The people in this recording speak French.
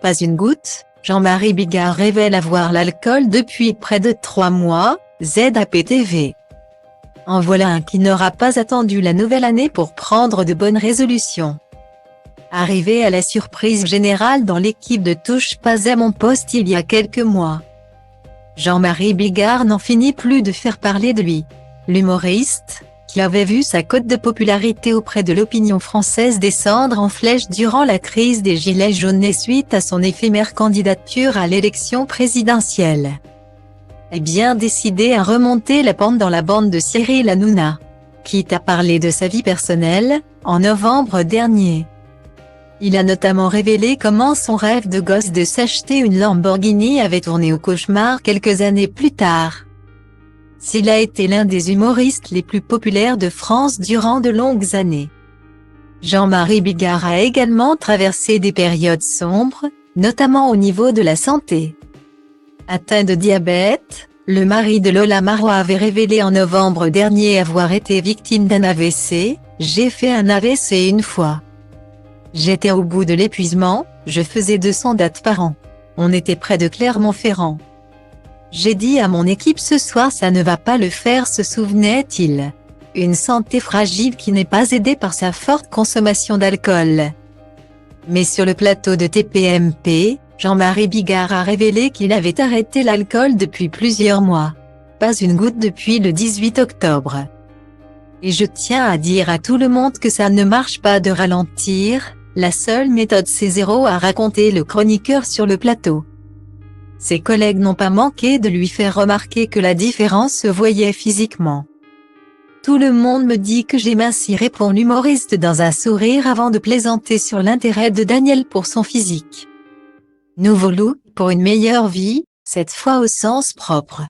Pas une goutte. Jean-Marie Bigard révèle avoir l'alcool depuis près de 3 mois, ZAPTV. En voilà un qui n'aura pas attendu la nouvelle année pour prendre de bonnes résolutions. Arrivé à la surprise générale dans l'équipe de Touche pas à mon poste il y a quelques mois, Jean-Marie Bigard n'en finit plus de faire parler de lui. L'humoriste, qui avait vu sa cote de popularité auprès de l'opinion française descendre en flèche durant la crise des Gilets jaunes et suite à son éphémère candidature à l'élection présidentielle, est bien décidé à remonter la pente dans la bande de Cyril Hanouna, quitte à parler de sa vie personnelle. En novembre dernier, il a notamment révélé comment son rêve de gosse de s'acheter une Lamborghini avait tourné au cauchemar quelques années plus tard. S'il a été l'un des humoristes les plus populaires de France durant de longues années, Jean-Marie Bigard a également traversé des périodes sombres, notamment au niveau de la santé. Atteint de diabète, le mari de Lola Marois avait révélé en novembre dernier avoir été victime d'un AVC. « J'ai fait un AVC une fois. J'étais au bout de l'épuisement, je faisais 200 dates par an. On était près de Clermont-Ferrand. J'ai dit à mon équipe ce soir ça ne va pas le faire, se souvenait-il. Une santé fragile qui n'est pas aidée par sa forte consommation d'alcool. Mais sur le plateau de TPMP, Jean-Marie Bigard a révélé qu'il avait arrêté l'alcool depuis plusieurs mois. Pas une goutte depuis le 18 octobre. Et je tiens à dire à tout le monde que ça ne marche pas de ralentir, la seule méthode c'est zéro, a raconté le chroniqueur sur le plateau. Ses collègues n'ont pas manqué de lui faire remarquer que la différence se voyait physiquement. Tout le monde me dit que j'ai minci, répond l'humoriste dans un sourire avant de plaisanter sur l'intérêt de Daniel pour son physique. Nouveau look pour une meilleure vie, cette fois au sens propre.